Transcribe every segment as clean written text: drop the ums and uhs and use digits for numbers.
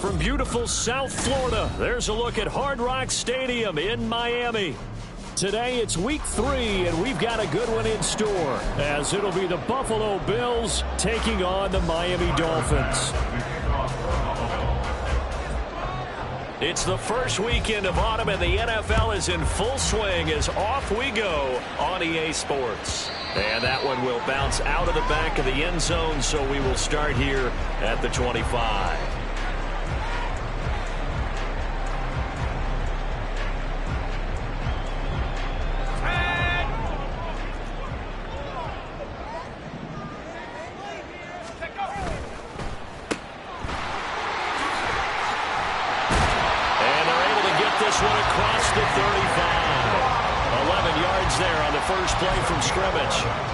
From beautiful South Florida, there's a look at Hard Rock Stadium in Miami. Today it's week 3, and we've got a good one in store, as it'll be the Buffalo Bills taking on the Miami Dolphins. It's the first weekend of autumn, and the NFL is in full swing as off we go on EA Sports. And that one will bounce out of the back of the end zone, so we will start here at the 25.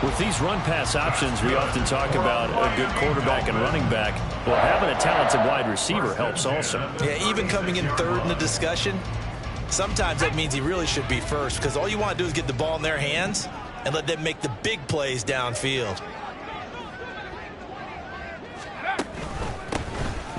With these run-pass options, we often talk about a good quarterback and running back. Well, having a talented wide receiver helps also. Yeah, even coming in third in the discussion, sometimes that means he really should be first, because all you want to do is get the ball in their hands and let them make the big plays downfield.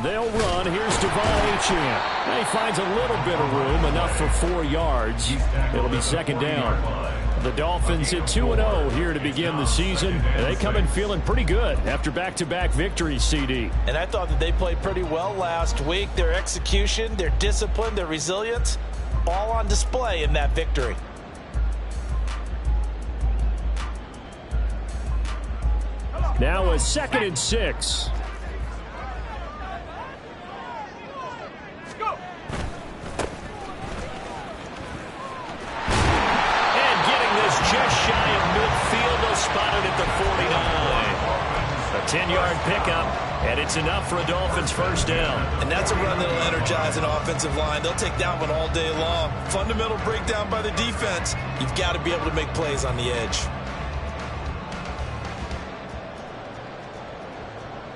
They'll run. Here's Devon Achane. He finds a little bit of room, enough for 4 yards. It'll be second down. The Dolphins at 2-0 here to begin the season. And they come in feeling pretty good after back-to-back victories, CD. And I thought that they played pretty well last week. Their execution, their discipline, their resilience, all on display in that victory. Now a 2nd and 6. Spotted at the 49. A 10-yard pickup, and it's enough for a Dolphins first down. And that's a run that'll energize an offensive line. They'll take that one all day long. Fundamental breakdown by the defense. You've got to be able to make plays on the edge.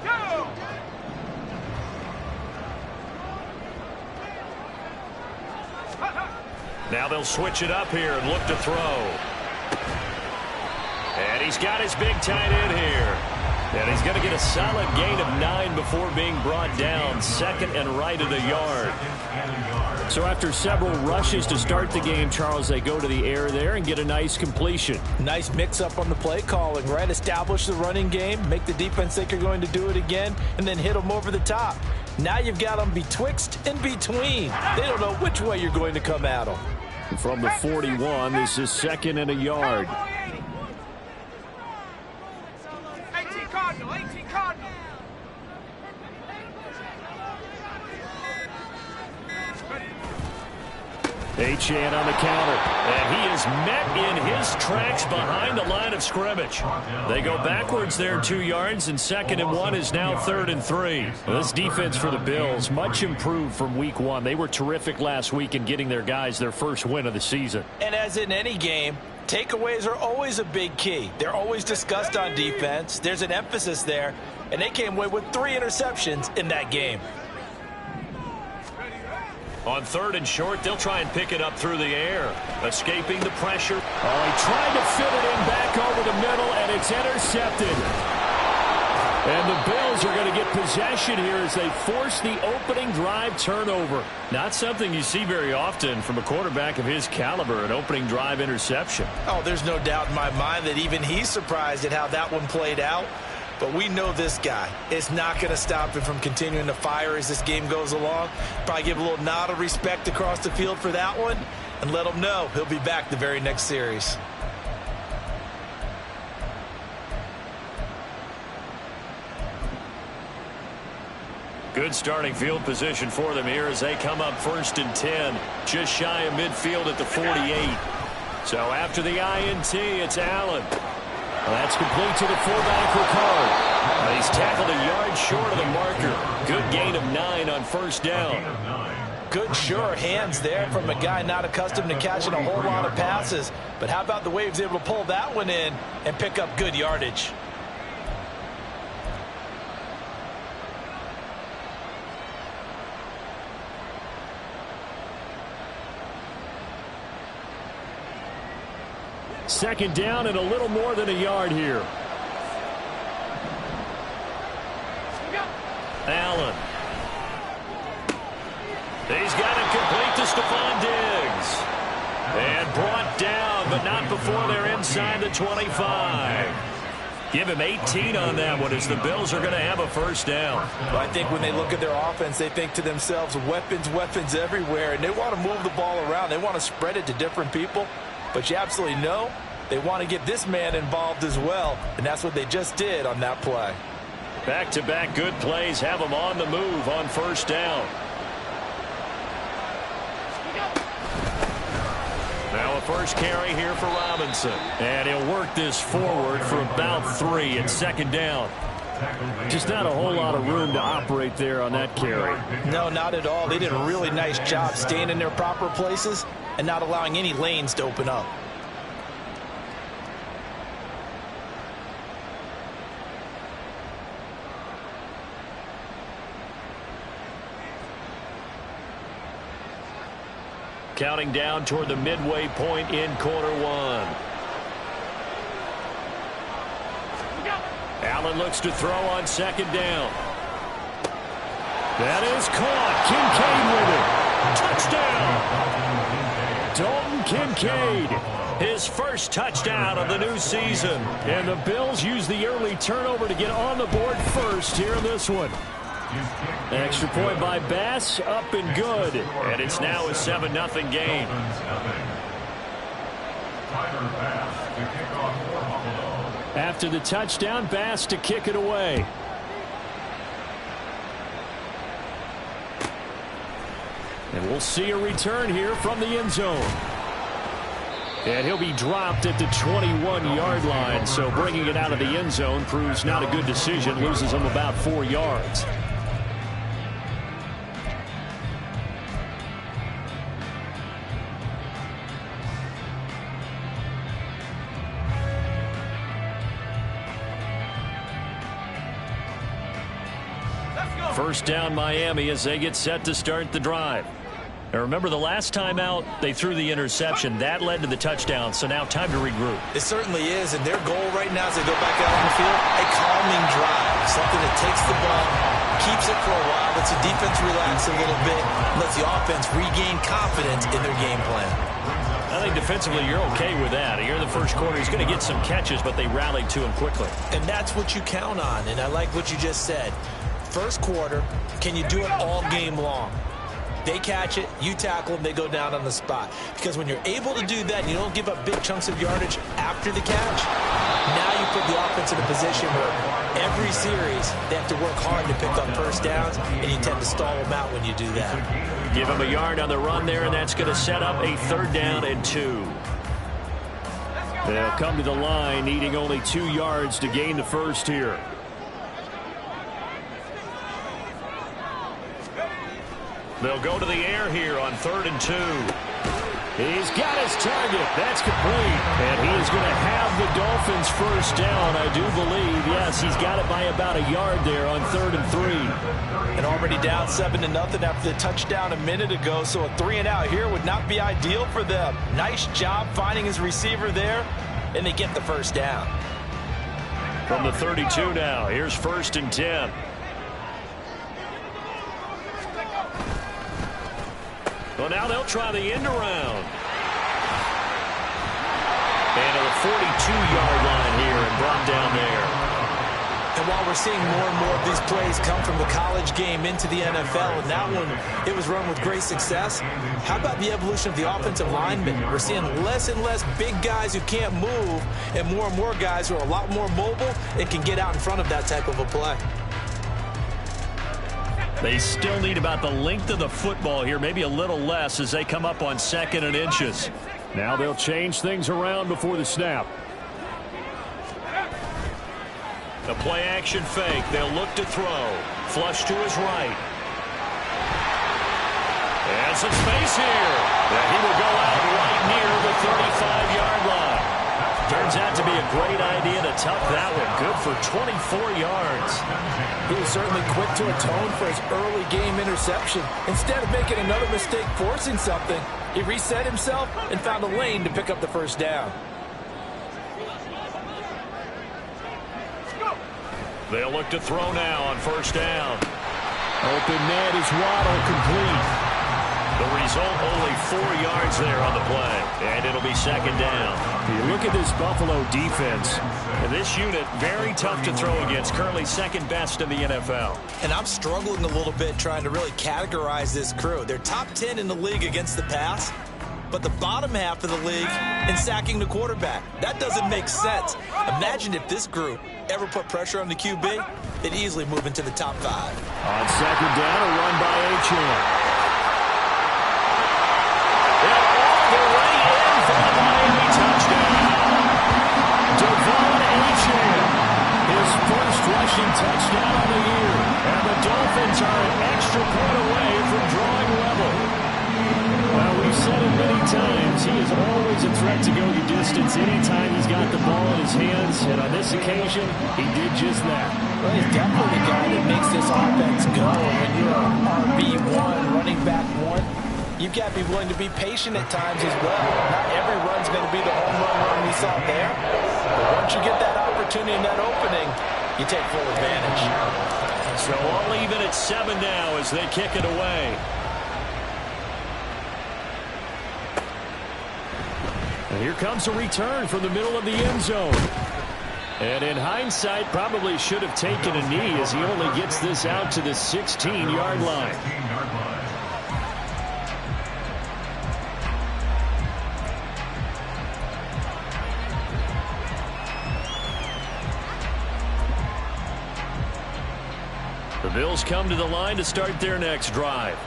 Go! Now they'll switch it up here and look to throw. And he's got his big tight end here. And he's going to get a solid gain of 9 before being brought down. Second and right at a yard. So after several rushes to start the game, Charles, they go to the air there and get a nice completion. Nice mix-up on the play calling, right? Establish the running game, make the defense think you're going to do it again, and then hit them over the top. Now you've got them betwixt and between. They don't know which way you're going to come at them. From the 41, this is second and a yard. 18 Cardinal. Achane on the counter, and he is met in his tracks behind the line of scrimmage. They go backwards there 2 yards, and 2nd and 1 is now 3rd and 3. Well, this defense for the Bills, much improved from week 1. They were terrific last week in getting their guys their first win of the season. And as in any game, takeaways are always a big key. They're always discussed on defense. There's an emphasis there, and they came away with 3 interceptions in that game. On 3rd and short, they'll try and pick it up through the air. Escaping the pressure. Oh, he tried to fit it in back over the middle, and it's intercepted. And the Bills are going to get possession here as they force the opening drive turnover. Not something you see very often from a quarterback of his caliber, an opening drive interception. Oh, there's no doubt in my mind that even he's surprised at how that one played out. But we know this guy is not going to stop him from continuing to fire as this game goes along. Probably give a little nod of respect across the field for that one and let him know he'll be back the very next series. Good starting field position for them here as they come up 1st and 10. Just shy of midfield at the 48. So after the INT, it's Allen. That's complete to the fullback, Ricard. He's tackled a yard short of the marker. Good gain of 9 on first down. Good, sure hands there from a guy not accustomed to catching a whole lot of passes. But how about the way he was able to pull that one in and pick up good yardage? Second down and a little more than a yard here. Allen. to Stephon Diggs. And brought down, but not before they're inside the 25. Give him 18 on that one as the Bills are going to have a first down. Well, I think when they look at their offense, they think to themselves, weapons, weapons everywhere, and they want to move the ball around. They want to spread it to different people, but you absolutely know they want to get this man involved as well, and that's what they just did on that play. Back-to-back good plays have them on the move on first down. Now a first carry here for Robinson. And he'll work this forward for about 3 at second down. Just not a whole lot of room to operate there on that carry. No, not at all. They did a really nice job staying in their proper places and not allowing any lanes to open up. Counting down toward the midway point in quarter one. Allen looks to throw on second down. That is caught. Kincaid with it. Touchdown. Dalton Kincaid. His first touchdown of the new season. And the Bills use the early turnover to get on the board first here in this one. Extra point by Bass, up and good. And it's now a 7-0 game. After the touchdown, Bass to kick it away. And we'll see a return here from the end zone. And he'll be dropped at the 21-yard line. So bringing it out of the end zone proves not a good decision. Loses him about 4 yards. First down Miami as they get set to start the drive. Now remember, the last time out, they threw the interception. That led to the touchdown, so now time to regroup. It certainly is, and their goal right now as they go back out on the field, a calming drive. Something that takes the ball, keeps it for a while, lets the defense relax a little bit, lets the offense regain confidence in their game plan. I think defensively you're okay with that. Here in the first quarter, he's going to get some catches, but they rallied to him quickly. And that's what you count on, and I like what you just said. First quarter, can you do it all game long? They catch it, you tackle them, they go down on the spot. Because when you're able to do that and you don't give up big chunks of yardage after the catch, now you put the offense in a position where every series they have to work hard to pick up first downs, and you tend to stall them out when you do that. Give him a yard on the run there, and that's going to set up a 3rd down and 2. They'll come to the line needing only 2 yards to gain the first here. They'll go to the air here on 3rd and 2. He's got his target. That's complete. And he is going to have the Dolphins first down, I do believe. Yes, he's got it by about a yard there on 3rd and 3. And already down 7-0 after the touchdown a minute ago, so a 3-and-out here would not be ideal for them. Nice job finding his receiver there, and they get the first down. From the 32 now, here's 1st and 10. Well, now they'll try the end around. And to the 42-yard line here and brought down there. And while we're seeing more and more of these plays come from the college game into the NFL, and that one, it was run with great success, how about the evolution of the offensive linemen? We're seeing less and less big guys who can't move and more guys who are a lot more mobile and can get out in front of that type of a play. They still need about the length of the football here, maybe a little less as they come up on 2nd and inches. Now they'll change things around before the snap. The play action fake. They'll look to throw. Flush to his right. And some space here. And he will go out right near the 35-yard line. Turns out to be a great idea to tuck that one. Good for 24 yards. He was certainly quick to atone for his early game interception. Instead of making another mistake forcing something, he reset himself and found a lane to pick up the first down. They'll look to throw now on 1st down. Open net is Waddle complete. The result, only 4 yards there on the play. And it'll be second down. You look at this Buffalo defense. And this unit, very tough to throw against. Currently second best in the NFL. And I'm struggling a little bit trying to really categorize this crew. They're top 10 in the league against the pass, but the bottom half of the league in sacking the quarterback. That doesn't make sense. Imagine if this group ever put pressure on the QB, they'd easily move into the top 5. On second down, a run by Achane. All the way in for the Miami touchdown. Devon Achane, his first rushing touchdown of the year. And the Dolphins are an extra point away from drawing level. Well, we've said it many times. He is always a threat to go the distance anytime he's got the ball in his hands. And on this occasion, he did just that. Well, he's definitely the guy that makes this offense go. When you're an RB1, running back 1, you've got to be willing to be patient at times as well. Not every run's going to be the home run we saw there. But once you get that opportunity and that opening, you take full advantage. So all even at 7 now as they kick it away. And here comes a return from the middle of the end zone. And in hindsight, probably should have taken a knee as he only gets this out to the 16-yard line. The Bills come to the line to start their next drive.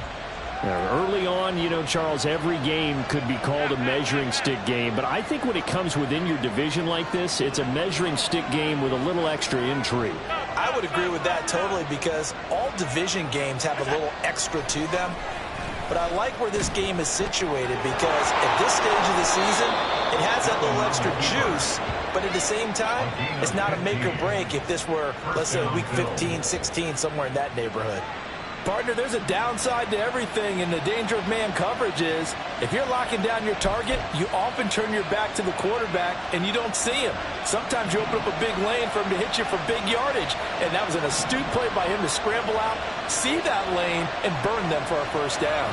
Now, early on, you know, Charles, every game could be called a measuring stick game. But I think when it comes within your division like this, it's a measuring stick game with a little extra intrigue. I would agree with that totally because all division games have a little extra to them. But I like where this game is situated because at this stage of the season, it has that little extra juice. But at the same time, it's not a make or break if this were, let's say, week 15, 16, somewhere in that neighborhood. Partner, there's a downside to everything, and the danger of man coverage is if you're locking down your target, you often turn your back to the quarterback and you don't see him. Sometimes you open up a big lane for him to hit you for big yardage, and that was an astute play by him to scramble out, see that lane, and burn them for a first down.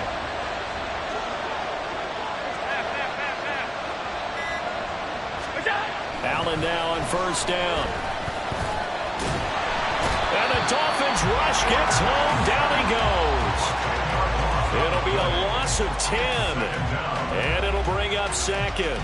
Allen now on first down. And the Dolphins rush gets home. Down he goes. It'll be a loss of 10. And it'll bring up second.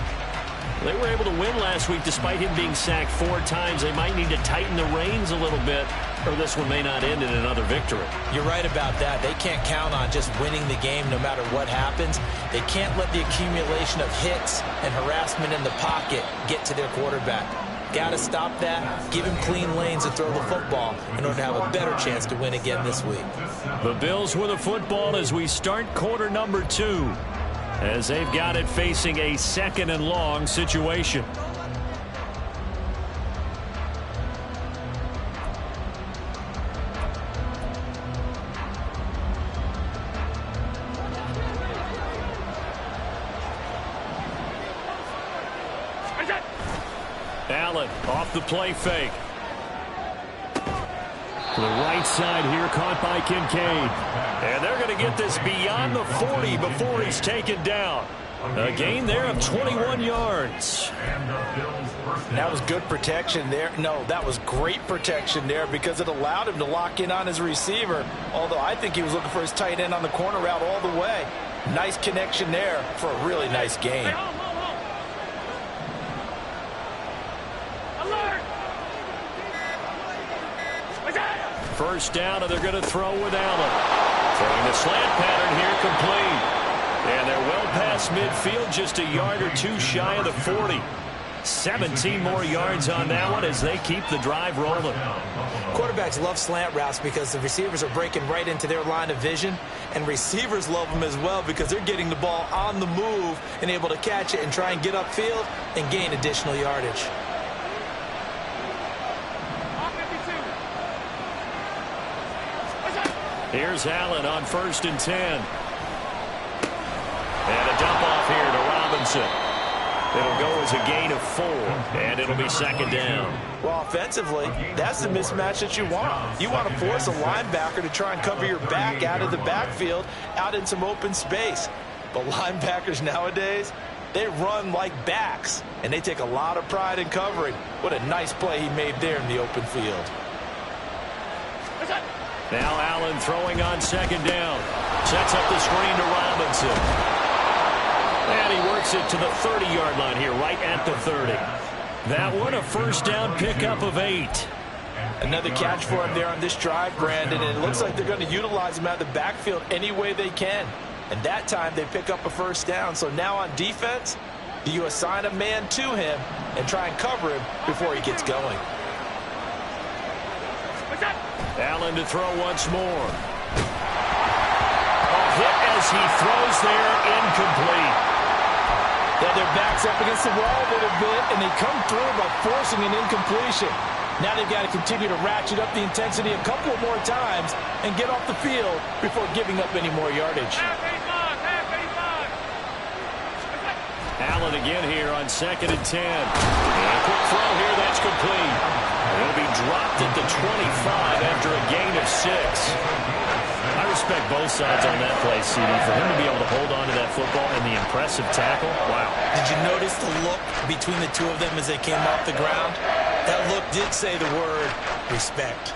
They were able to win last week despite him being sacked 4 times. They might need to tighten the reins a little bit, or this one may not end in another victory. You're right about that. They can't count on just winning the game no matter what happens. They can't let the accumulation of hits and harassment in the pocket get to their quarterback. Got to stop that, give him clean lanes to throw the football in order to have a better chance to win again this week. The Bills with the football as we start quarter number 2, as they've got it facing a 2nd and long situation. Allen off the play fake. To the right side here, caught by Kincaid. And they're going to get this beyond the 40 before he's taken down. A gain there of 21 yards. That was good protection there. No, that was great protection there because it allowed him to lock in on his receiver, although I think he was looking for his tight end on the corner route all the way. Nice connection there for a really nice gain. First down, and they're going to throw with Allen. Throwing the slant pattern here, complete. And they're well past midfield, just a yard or 2 shy of the 40. 17 more yards on that one as they keep the drive rolling. Quarterbacks love slant routes because the receivers are breaking right into their line of vision, and receivers love them as well because they're getting the ball on the move and able to catch it and try and get upfield and gain additional yardage. Here's Allen on 1st and 10. And a dump off here to Robinson. It'll go as a gain of 4, and it'll be second down. Well, offensively, that's the mismatch that you want. You want to force a linebacker to try and cover your back out of the backfield, out in some open space. But linebackers nowadays, they run like backs, and they take a lot of pride in covering. What a nice play he made there in the open field. Now Allen throwing on second down. Sets up the screen to Robinson. And he works it to the 30-yard line here, right at the 30. That one, a first down pickup of 8. Another catch for him there on this drive, Brandon, and it looks like they're going to utilize him out of the backfield any way they can. And that time they pick up a first down. So now on defense, do you assign a man to him and try and cover him before he gets going? Allen to throw once more. A hit as he throws there, incomplete. Yeah, their back's up against the wall a little bit, and they come through by forcing an incompletion. Now they've got to continue to ratchet up the intensity a couple more times and get off the field before giving up any more yardage. Allen again here on 2nd and 10. And a quick throw here, that's complete. He'll be dropped at the 25 after a gain of 6. I respect both sides on that play, CD. For him to be able to hold on to that football and the impressive tackle, wow. Did you notice the look between the two of them as they came off the ground? That look did say the word respect.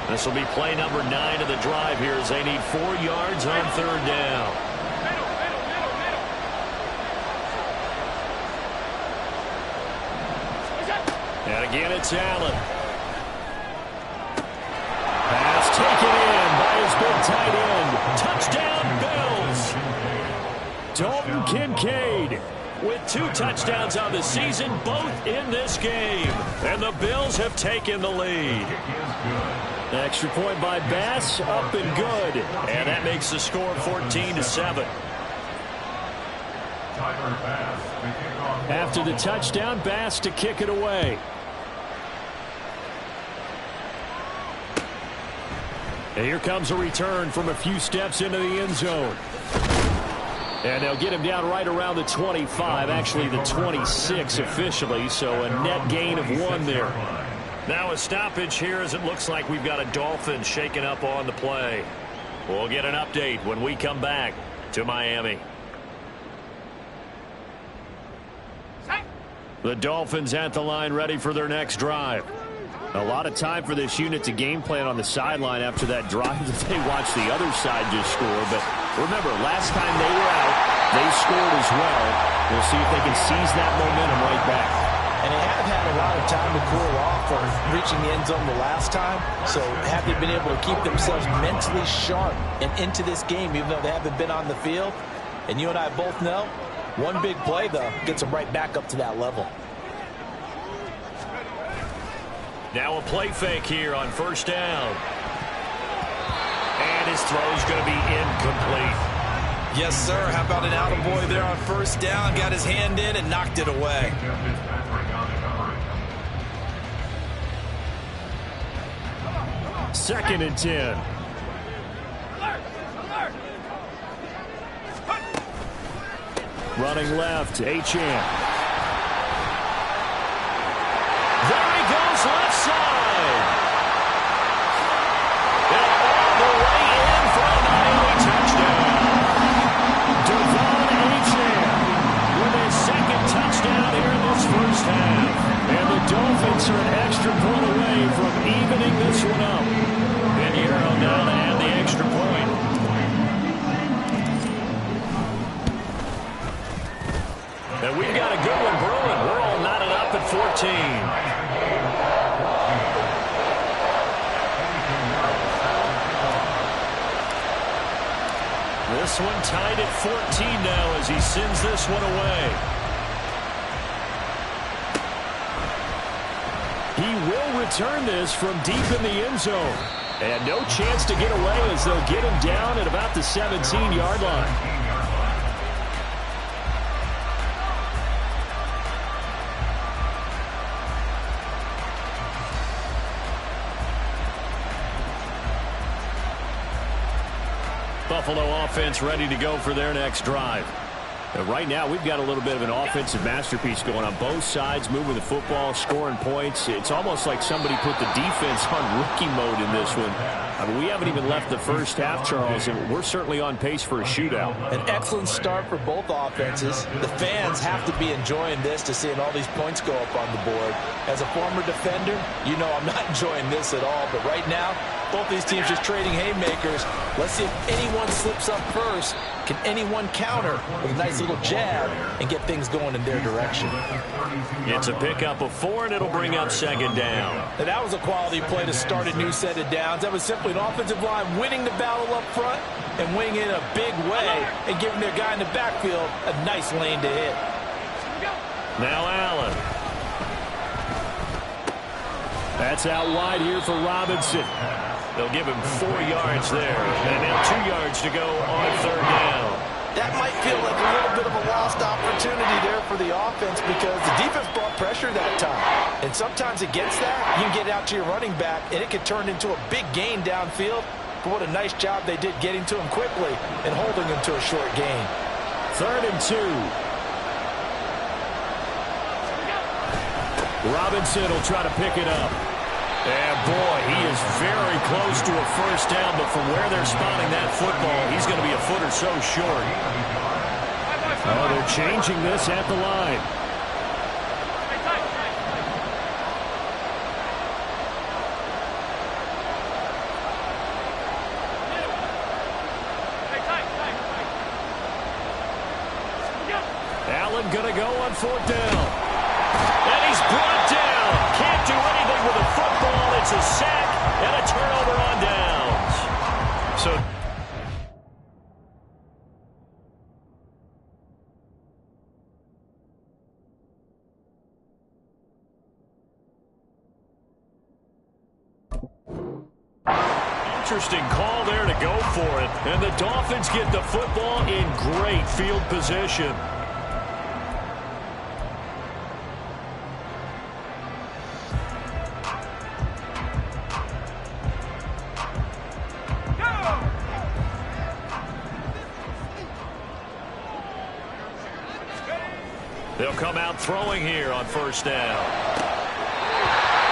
This will be play number 9 of the drive here as they need 4 yards on 3rd down. And again, it's Allen. Pass taken in by his big tight end. Touchdown, Bills. Dalton Kincaid with 2 touchdowns on the season, both in this game. And the Bills have taken the lead. Extra point by Bass, up and good. And that makes the score 14-7. After the touchdown, Bass to kick it away. And here comes a return from a few steps into the end zone. And they'll get him down right around the 25, actually the 26 officially, so a net gain of 1 there. Now a stoppage here as it looks like we've got a Dolphins shaking up on the play. We'll get an update when we come back to Miami. The Dolphins at the line ready for their next drive. A lot of time for this unit to game plan on the sideline after that drive that they watched the other side just score. But remember, last time they were out, they scored as well. We'll see if they can seize that momentum right back. And they have had a lot of time to cool off from reaching the end zone the last time. So have they been able to keep themselves mentally sharp and into this game, even though they haven't been on the field? And you and I both know, one big play, though, gets them right back up to that level. Now a play fake here on 1st down. And his throw's going to be incomplete. Yes, sir. How about an attaboy there on 1st down? Got his hand in and knocked it away. Second and 10. Running left, Achane. There he goes, left side. And all the way in for a Miami touchdown. Achane with his 2nd touchdown here in this 1st half. And the Dolphins are an extra point away from evening this one up. And Euro now to add the extra point. And we've got a good one brewing. We're all knotted up at 14. This one tied at 14 now as he sends this one away. He will return this from deep in the end zone. And no chance to get away as they'll get him down at about the 17-yard line. Buffalo offense ready to go for their next drive. Right now, we've got a little bit of an offensive masterpiece going on both sides, moving the football, scoring points. It's almost like somebody put the defense on rookie mode in this one. I mean, we haven't even left the first half, Charles, and we're certainly on pace for a shootout. An excellent start for both offenses. The fans have to be enjoying this to seeing all these points go up on the board. As a former defender, you know I'm not enjoying this at all, but right now, both these teams just trading haymakers. Let's see if anyone slips up first. Can anyone counter with a nice little jab and get things going in their direction? It's a pickup of 4, and it'll bring up second down. And that was a quality play to start a new set of downs. That was simply an offensive line winning the battle up front and winning it in a big way and giving their guy in the backfield a nice lane to hit. Now Allen. That's out wide here for Robinson. They'll give him 4 yards there. And now 2 yards to go on third down. That might feel like a little bit of a lost opportunity there for the offense because the defense brought pressure that time. And sometimes against that, you can get it out to your running back, and it can turn into a big gain downfield. But what a nice job they did getting to him quickly and holding him to a short gain. 3rd and 2. Robinson will try to pick it up. And boy, he is very close to a first down, but from where they're spotting that football, he's going to be a foot or so short. Oh, they're changing this at the line. Allen going to go on 4th down. And he's brought down. Can't do anything with the football. It's a sack and a turnover on downs. So interesting call there to go for it. And the Dolphins get the football in great field position. They'll come out throwing here on first down.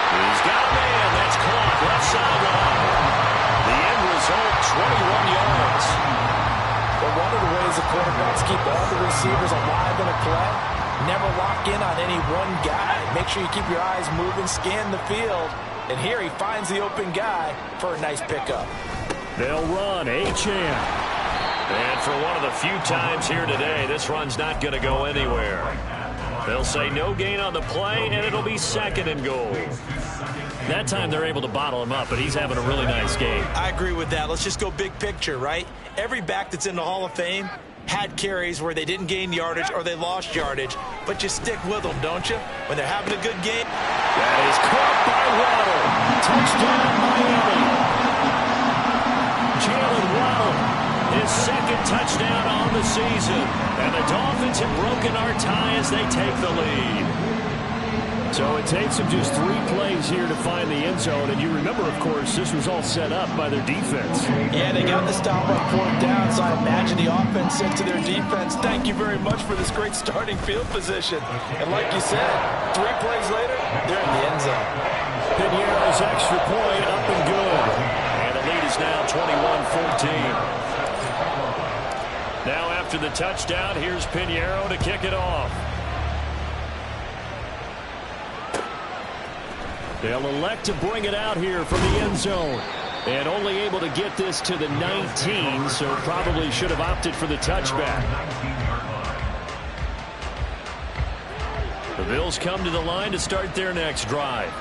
He's got a man. That's caught left sideline. The end result, 21 yards. Well, one of the ways the quarterbacks keep all the receivers alive in a play, never lock in on any one guy. Make sure you keep your eyes moving, scan the field. And here he finds the open guy for a nice pickup. They'll run Achane. And for one of the few times here today, this run's not going to go anywhere. They'll say no gain on the play, and it'll be 2nd and goal. That time they're able to bottle him up, but he's having a really nice game. I agree with that. Let's just go big picture, right? Every back that's in the Hall of Fame had carries where they didn't gain yardage or they lost yardage, but you stick with them, don't you? When they're having a good game. That is caught by Waddle. Touchdown, Miami. Jalen Waddle, his 2nd touchdown on the season. And the Dolphins have broken our tie as they take the lead. So it takes them just 3 plays here to find the end zone. And you remember, of course, this was all set up by their defense. Yeah, they got the stop on 4th down, so I imagine the offense said to their defense, thank you very much for this great starting field position. And like you said, 3 plays later, they're in the end zone. Pinheiro's extra point up and good. And the lead is now 21-14. Now after the touchdown, here's Pinheiro to kick it off. They'll elect to bring it out here from the end zone. And only able to get this to the 19, so probably should have opted for the touchback. The Bills come to the line to start their next drive.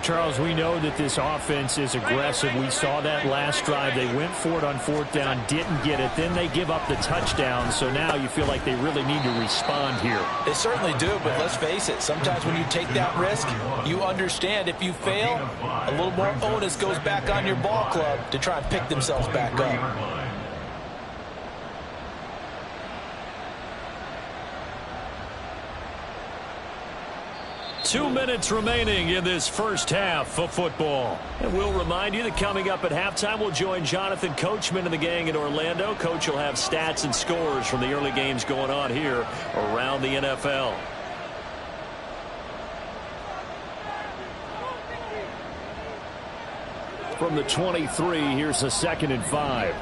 Charles, we know that this offense is aggressive. We saw that last drive. They went for it on 4th down, didn't get it. Then they give up the touchdown. So now you feel like they really need to respond here. They certainly do, but let's face it. Sometimes when you take that risk, you understand if you fail, a little more onus goes back on your ball club to try and pick themselves back up. 2 minutes remaining in this first half of football. And we'll remind you that coming up at halftime, we'll join Jonathan Coachman and the gang in Orlando. Coach will have stats and scores from the early games going on here around the NFL. From the 23, here's a 2nd and 5.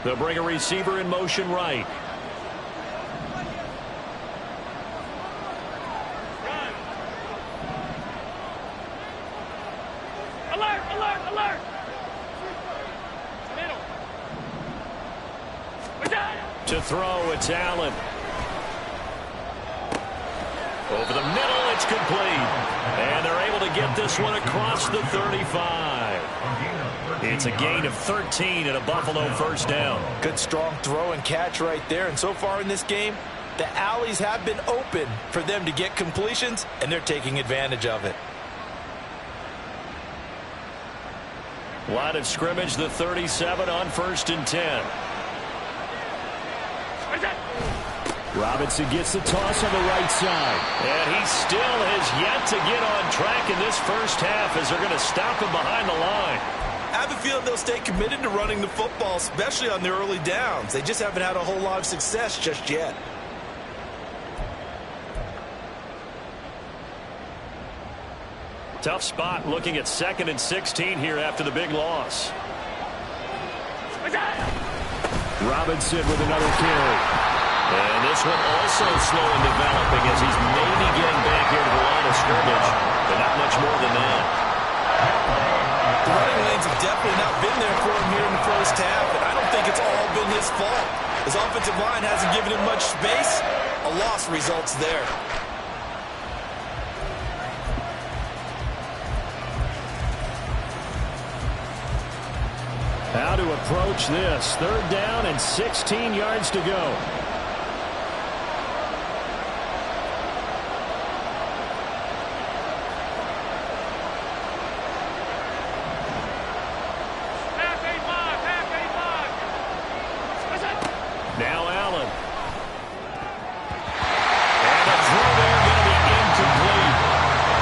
They'll bring a receiver in motion right. Alert, alert, alert. Middle. To throw, it's Allen. Over the middle, it's complete. And they're able to get this one across the 35. It's a gain of 13 and a Buffalo first down. Good strong throw and catch right there. And so far in this game, the alleys have been open for them to get completions, and they're taking advantage of it. Line of scrimmage, the 37 on 1st and 10. Robinson gets the toss on the right side. And he still has yet to get on track in this first half as they're going to stop him behind the line. I have a feeling they'll stay committed to running the football, especially on their early downs. They just haven't had a whole lot of success just yet. Tough spot looking at 2nd and 16 here after the big loss. Robinson with another carry. And this one also slow in developing as he's maybe getting back here to the line of scrimmage, but not much more than that. The running lanes have definitely not been there for him here in the first half, and I don't think it's all been his fault. His offensive line hasn't given him much space. A loss results there. How to approach this. 3rd down and 16 yards to go. Now Allen. And the throw there going to be incomplete.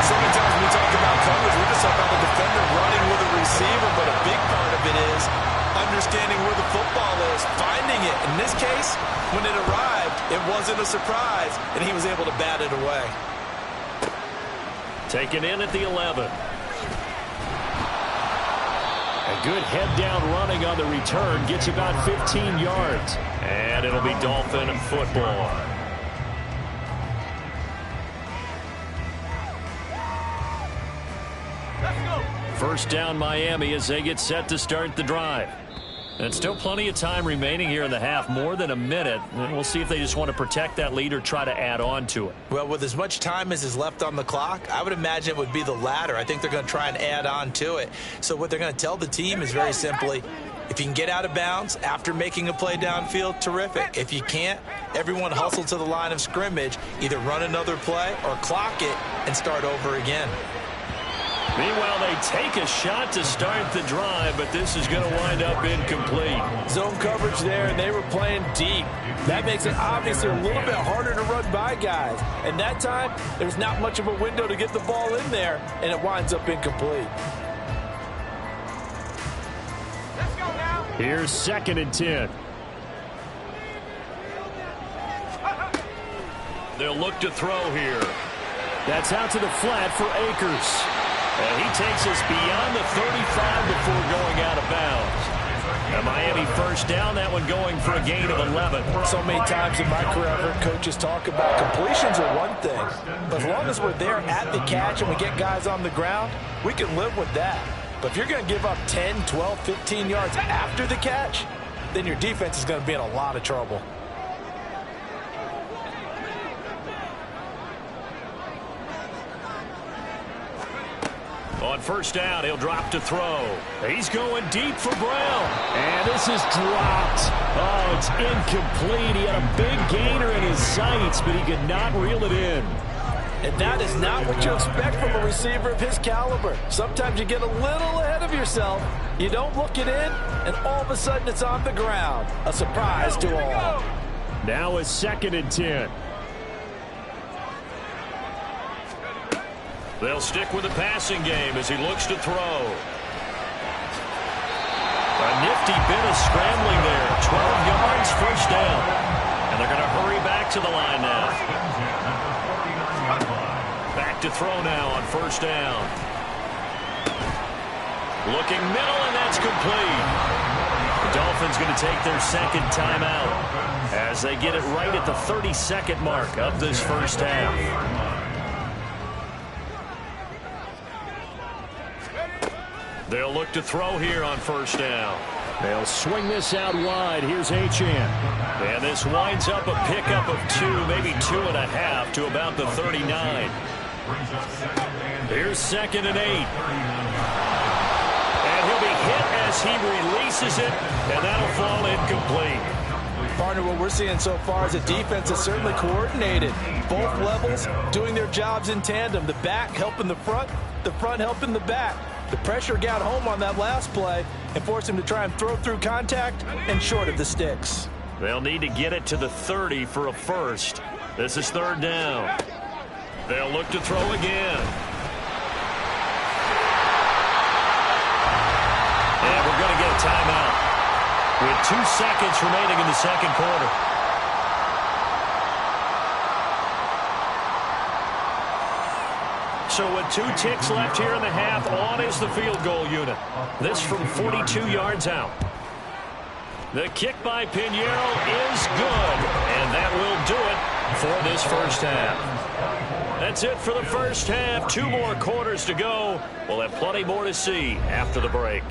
So many times when we talk about coverage, we're just talking about the defender running with a receiver, but a big part of it is understanding where the football is, finding it. In this case, when it arrived, it wasn't a surprise, and he was able to bat it away. Taken in at the 11. A good head-down running on the return gets about 15 yards. And it'll be Dolphin football. First down Miami as they get set to start the drive. And still plenty of time remaining here in the half, more than a minute. And we'll see if they just want to protect that lead or try to add on to it. Well, with as much time as is left on the clock, I would imagine it would be the latter. I think they're going to try and add on to it. So what they're going to tell the team is very simply, if you can get out of bounds after making a play downfield, terrific. If you can't, everyone hustle to the line of scrimmage, either run another play or clock it and start over again. Meanwhile, they take a shot to start the drive, but this is going to wind up incomplete. Zone coverage there, and they were playing deep. That makes it obviously a little bit harder to run by guys. And that time, there's not much of a window to get the ball in there, and it winds up incomplete. Let's go now. Here's 2nd and 10. They'll look to throw here. That's out to the flat for Akers. And he takes us beyond the 35 before going out of bounds. A Miami first down, that one going for a gain of 11. So many times in my career, I've heard coaches talk about completions are one thing. But as long as we're there at the catch and we get guys on the ground, we can live with that. But if you're going to give up 10, 12, 15 yards after the catch, then your defense is going to be in a lot of trouble. On first down, he'll drop to throw. He's going deep for Brown. And this is dropped. Oh, it's incomplete. He had a big gainer in his sights, but he could not reel it in. And that is not what you expect from a receiver of his caliber. Sometimes you get a little ahead of yourself. You don't look it in, and all of a sudden it's on the ground. A surprise to all. Now is 2nd and 10. They'll stick with the passing game as he looks to throw. A nifty bit of scrambling there. 12 yards, first down. And they're going to hurry back to the line now. Back to throw now on first down. Looking middle, and that's complete. The Dolphins going to take their second timeout as they get it right at the 30-second mark of this first half. They'll look to throw here on first down. They'll swing this out wide. Here's Achane. And this winds up a pickup of 2, maybe 2.5 to about the 39. Here's 2nd and 8. And he'll be hit as he releases it, and that'll fall incomplete. Partner, what we're seeing so far is the defense is certainly coordinated. Both levels doing their jobs in tandem. The back helping the front helping the back. The pressure got home on that last play and forced him to try and throw through contact and short of the sticks. They'll need to get it to the 30 for a first. This is 3rd down. They'll look to throw again. And we're going to get a timeout with 2 seconds remaining in the second quarter. So with 2 ticks left here in the half, on is the field goal unit. This from 42 yards out. The kick by Pinheiro is good, and that will do it for this first half. That's it for the first half. 2 more quarters to go. We'll have plenty more to see after the break.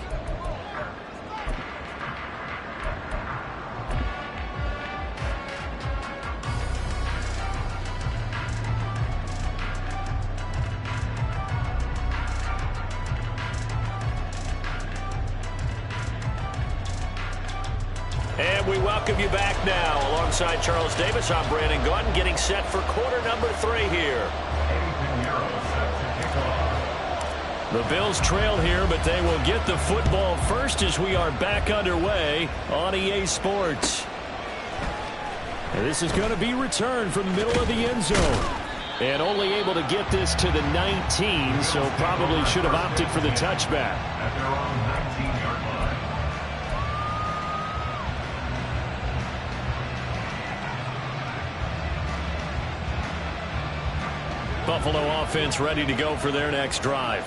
And we welcome you back now. Alongside Charles Davis, I'm Brandon Gaudin, getting set for quarter number 3 here. The Bills trail here, but they will get the football first as we are back underway on EA Sports. And this is going to be returned from the middle of the end zone. And only able to get this to the 19, so probably should have opted for the touchback. At their own 19-yard line. Buffalo offense ready to go for their next drive.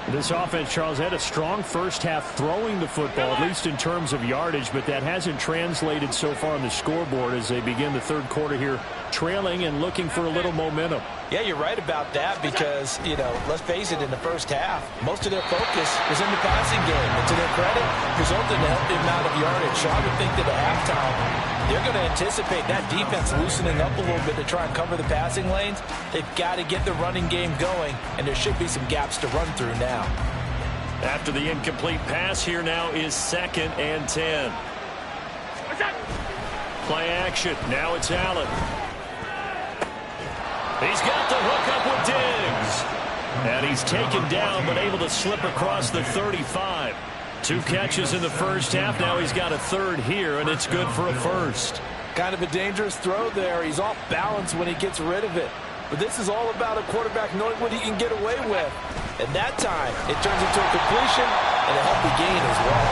This offense, Charles, had a strong first half throwing the football, at least in terms of yardage, but that hasn't translated so far on the scoreboard as they begin the third quarter here, trailing and looking for a little momentum. Yeah, you're right about that because, you know, let's face it, in the first half, most of their focus was in the passing game. And to their credit, resulted in a healthy amount of yardage. So I would think that at halftime, they're going to anticipate that defense loosening up a little bit to try and cover the passing lanes. They've got to get the running game going, and there should be some gaps to run through now. After the incomplete pass, here now is 2nd and 10. Play action. Now it's Allen. He's got the hook up with Diggs. And he's taken down but able to slip across the 35. 2 catches in the first half. Now he's got a 3rd here, and it's good for a first. Kind of a dangerous throw there. He's off balance when he gets rid of it. But this is all about a quarterback knowing what he can get away with. And that time, it turns into a completion and a healthy gain as well.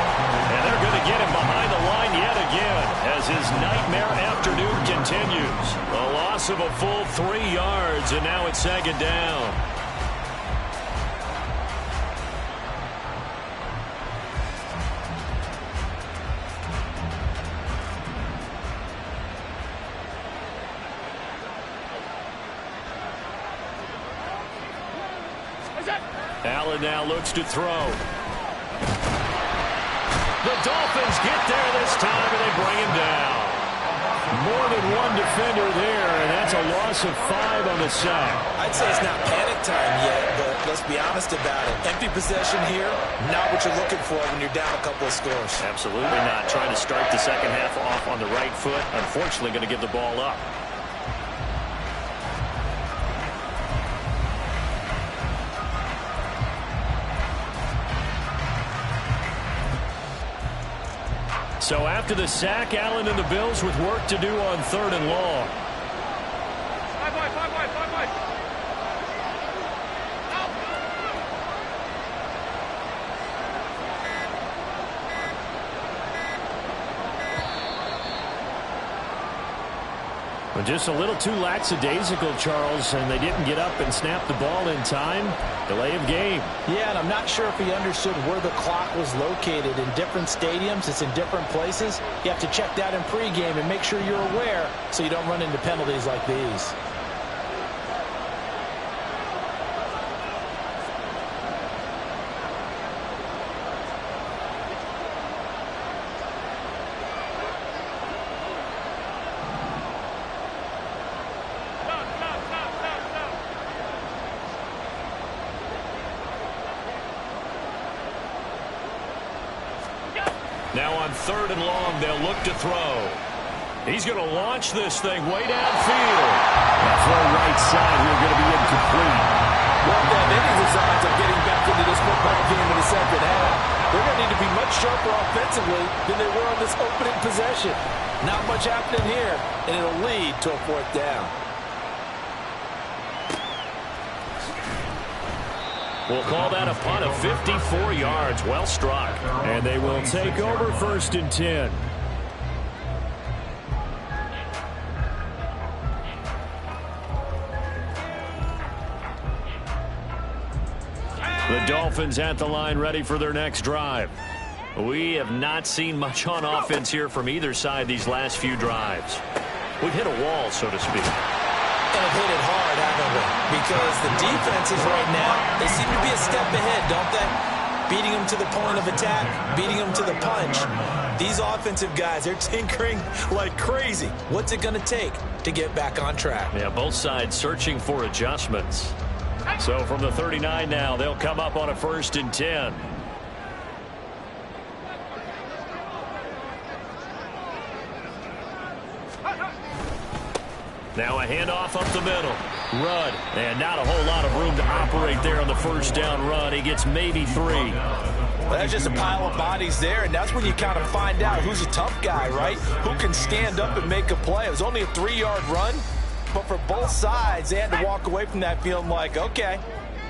And they're going to get him behind the line yet again as his nightmare afternoon continues. A loss of a full 3 yards, and now it's 2nd down. Allen now looks to throw. The Dolphins get there this time, and they bring him down. More than one defender there, and that's a loss of 5 on the sack. I'd say it's not panic time yet, but let's be honest about it. Empty possession here, not what you're looking for when you're down a couple of scores. Absolutely not. Trying to start the second half off on the right foot. Unfortunately, going to give the ball up. So after the sack, Allen and the Bills with work to do on 3rd and long. Well, just a little too lackadaisical, Charles, and they didn't get up and snap the ball in time. Delay of game. Yeah, and I'm not sure if he understood where the clock was located. In different stadiums, it's in different places. You have to check that in pregame and make sure you're aware so you don't run into penalties like these. Now on 3rd and long, they'll look to throw. He's going to launch this thing way downfield. That throw right side here going to be incomplete. Well, they have any designs of getting back into this football game in the second half. They're going to need to be much sharper offensively than they were on this opening possession. Not much happening here, and it'll lead to a 4th down. We'll call that a punt of 54 yards. Well struck. And they will take over 1st and 10. The Dolphins at the line, ready for their next drive. We have not seen much on offense here from either side these last few drives. We've hit a wall, so to speak. And have hit it hard, haven't we? Because the defenses right now, they seem to be a step ahead, don't they? Beating them to the point of attack, beating them to the punch. These offensive guys, they're tinkering like crazy. What's it going to take to get back on track? Yeah, both sides searching for adjustments. So from the 39 now, they'll come up on a 1st and 10. Now a handoff up the middle. Run. And not a whole lot of room to operate there on the 1st down run. He gets maybe 3. Well, that's just a pile of bodies there, and that's when you kind of find out who's a tough guy, right? Who can stand up and make a play. It was only a 3-yard run, but for both sides, they had to walk away from that feeling like, okay,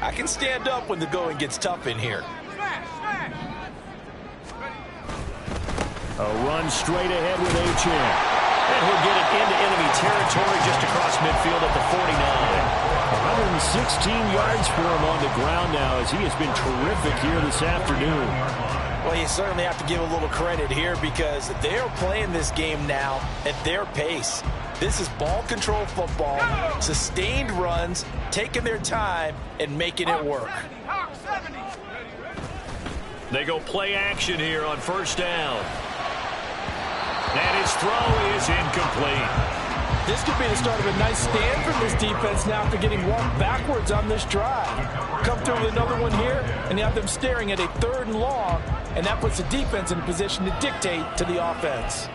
I can stand up when the going gets tough in here. A run straight ahead with Achane. And he'll get it into enemy territory just across midfield at the 49. 116 yards for him on the ground now as he has been terrific here this afternoon. Well, you certainly have to give a little credit here because they're playing this game now at their pace. This is ball control football, sustained runs, taking their time and making it work. They go play action here on 1st down. And his throw is incomplete. This could be the start of a nice stand from this defense now after getting walked backwards on this drive. Come through with another one here, and you have them staring at a 3rd and long, and that puts the defense in a position to dictate to the offense.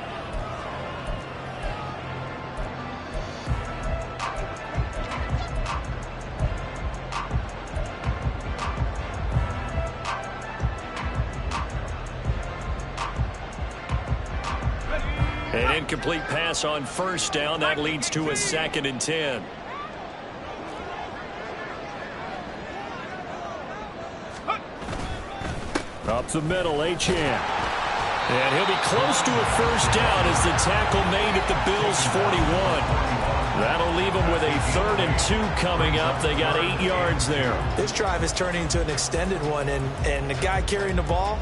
An incomplete pass on 1st down. That leads to a 2nd and 10. Up the middle, Achane. And he'll be close to a 1st down as the tackle made at the Bills' 41. That'll leave them with a 3rd and 2 coming up. They got 8 yards there. This drive is turning into an extended one, and the guy carrying the ball,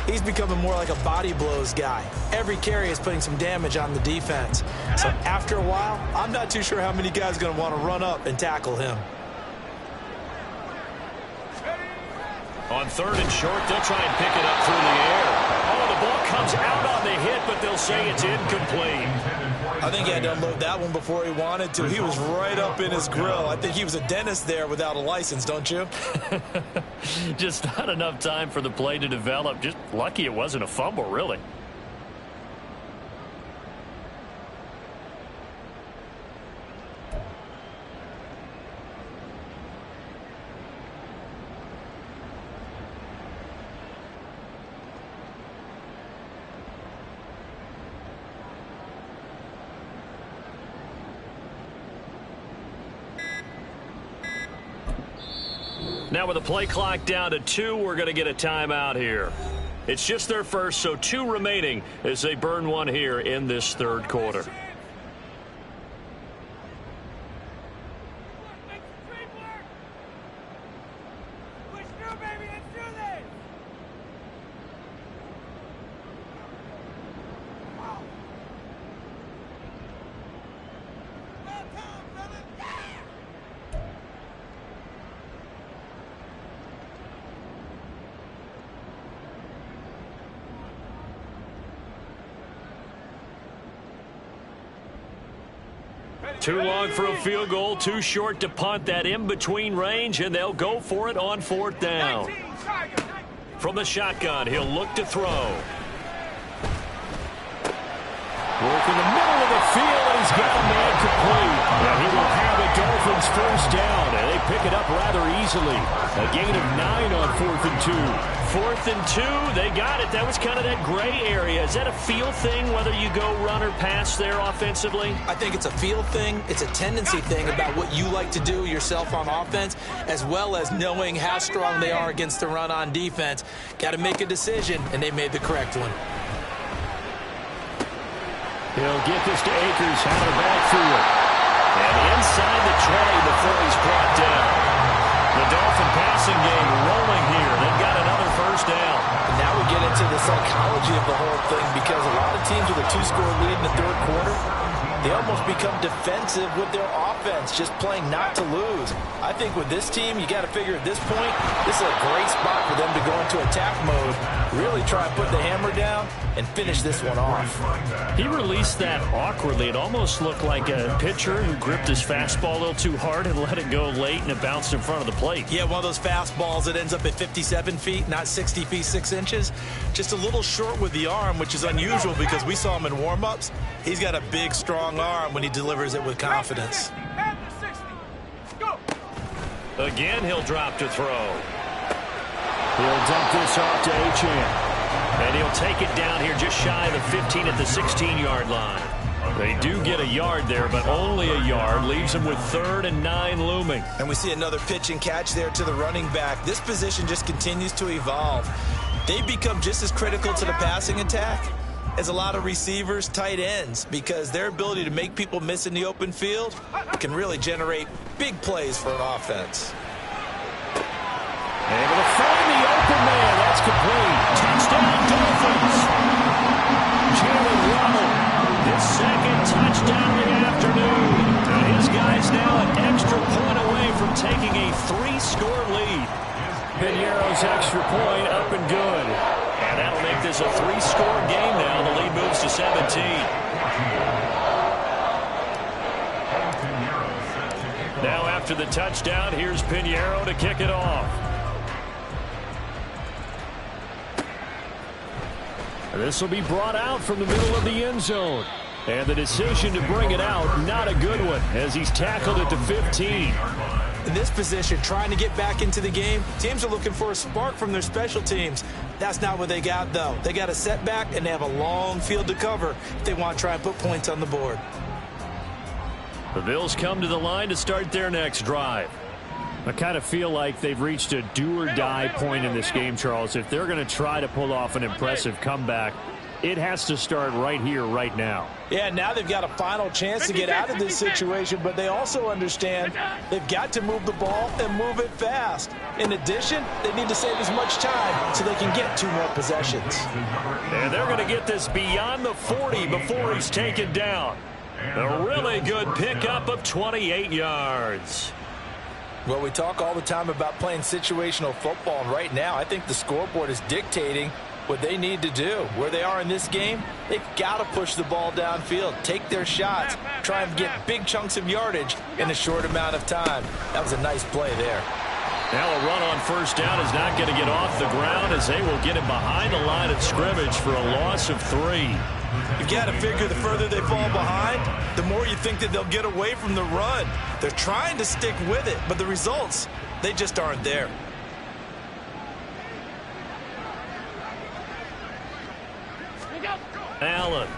he's becoming more like a body blows guy. Every carry is putting some damage on the defense. So after a while, I'm not too sure how many guys are going to want to run up and tackle him. On 3rd and short, they'll try and pick it up through the air. Oh, the ball comes out on the hit, but they'll say it's incomplete. I think he had to unload that one before he wanted to. He was right up in his grill. I think he was a dentist there without a license, don't you? Just not enough time for the play to develop. Just lucky it wasn't a fumble, really. Now with the play clock down to 2, we're going to get a timeout here. It's just their first, so 2 remaining as they burn one here in this 3rd quarter. Too long for a field goal, too short to punt. That in-between range, and they'll go for it on 4th down. From the shotgun, he'll look to throw. Work in the middle of the field, and he's got a man complete. And he will have a Dolphins first down, and they pick it up rather easily. A gain of 9 on 4th and 2. 4th and 2, they got it. That was kind of that gray area. Is that a feel thing, whether you go run or pass there offensively? I think it's a feel thing. It's a tendency thing about what you like to do yourself on offense, as well as knowing how strong they are against the run on defense. Got to make a decision, and they made the correct one. He'll get this to Akers out of the backfield. And inside the 20 before he's brought down. The Dolphin passing game rolling here. They've got another first down. And now we get into the psychology of the whole thing, because a lot of teams with a 2-score lead in the 3rd quarter, they almost become defensive with their offense, just playing not to lose. I think with this team, you got to figure at this point, this is a great spot for them to go into attack mode, really try and put the hammer down and finish this one off. He released that awkwardly. It almost looked like a pitcher who gripped his fastball a little too hard and let it go late, and it bounced in front of the plate. Yeah, one of those fastballs that ends up at 57 feet, not 60 feet 6 inches. Just a little short with the arm, which is unusual because we saw him in warm-ups. He's got a big, strong arm when he delivers it with confidence. Again, he'll drop to throw. He'll dump this off to Achane. And he'll take it down here just shy of the 15 at the 16-yard line. They do get a yard there, but only a yard. Leaves them with 3rd and 9 looming. And we see another pitch and catch there to the running back. This position just continues to evolve. They become just as critical to the passing attack as a lot of receivers, tight ends, because their ability to make people miss in the open field can really generate big plays for an offense. Able to find the open man. That's complete. Touchdown, Dolphins. Jalen Waddle, his 2nd touchdown of the afternoon. And his guy's now an extra point away from taking a 3-score lead. Piñeiro's extra point up and good. And that'll make this a 3-score game now. The lead moves to 17. Now after the touchdown, here's Piñeiro to kick it off. This will be brought out from the middle of the end zone. And the decision to bring it out, not a good one, as he's tackled at the 15. In this position, trying to get back into the game, teams are looking for a spark from their special teams. That's not what they got, though. They got a setback, and they have a long field to cover if they want to try and put points on the board. The Bills come to the line to start their next drive. I kind of feel like they've reached a do-or-die point in this game, Charles. If they're going to try to pull off an impressive comeback, it has to start right here, right now. Yeah, now they've got a final chance to get out of this situation, but they also understand they've got to move the ball and move it fast. In addition, they need to save as much time so they can get 2 more possessions. And they're going to get this beyond the 40 before he's taken down. A really good pickup of 28 yards. Well, we talk all the time about playing situational football, and right now I think the scoreboard is dictating what they need to do. Where they are in this game, they've got to push the ball downfield, take their shots, try and get big chunks of yardage in a short amount of time. That was a nice play there. Now a run on first down is not going to get off the ground, as they will get him behind the line of scrimmage for a loss of 3. You've got to figure the further they fall behind, the more you think that they'll get away from the run. They're trying to stick with it, but the results, they just aren't there. Allen.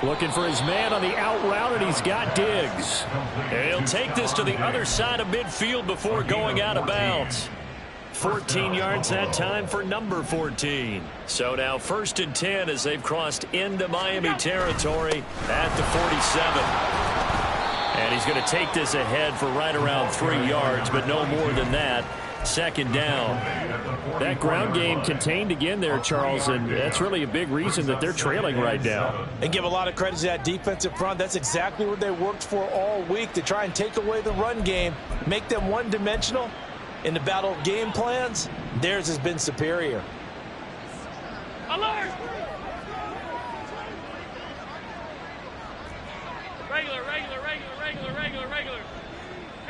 Looking for his man on the out route, and he's got Diggs. And he'll take this to the other side of midfield before going out of bounds. 14 yards that time for number 14. So now 1st and 10 as they've crossed into Miami territory at the 47. And he's going to take this ahead for right around 3 yards, but no more than that. 2nd down. That ground game contained again there, Charles, and that's really a big reason that they're trailing right now. And give a lot of credit to that defensive front. That's exactly what they worked for all week, to try and take away the run game, make them one-dimensional. In the battle of game plans, theirs has been superior. Alert!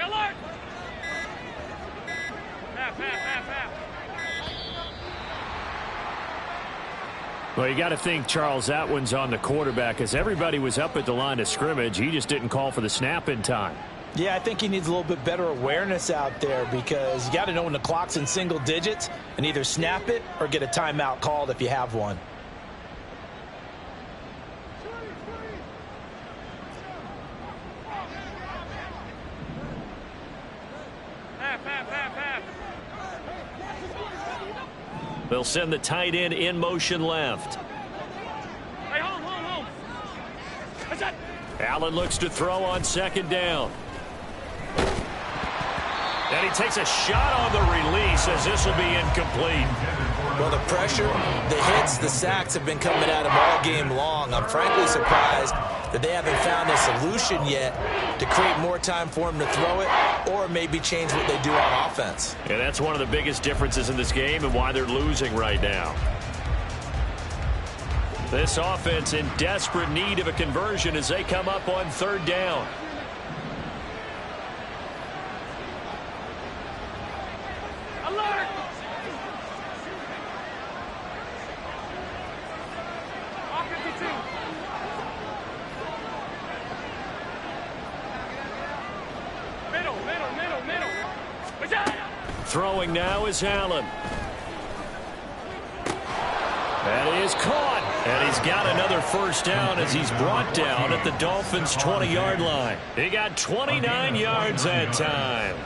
alert! Half. Well, you got to think, Charles, that one's on the quarterback, as everybody was up at the line of scrimmage. He just didn't call for the snap in time. Yeah, I think he needs a little bit better awareness out there, because you got to know when the clock's in single digits and either snap it or get a timeout called if you have one. Half. They'll send the tight end in motion left. Hey, home. What's that? Allen looks to throw on second down. And he takes a shot on the release, as this will be incomplete. Well, the pressure, the hits, the sacks have been coming at him all game long. I'm frankly surprised that they haven't found a solution yet to create more time for him to throw it, or maybe change what they do on offense. And that's one of the biggest differences in this game and why they're losing right now. This offense in desperate need of a conversion as they come up on third down. Alert! Off 52. Middle. What's that? Throwing now is Allen. That is caught. And he's got another first down as he's brought down at the Dolphins' 20-yard line. He got 29 yards that time.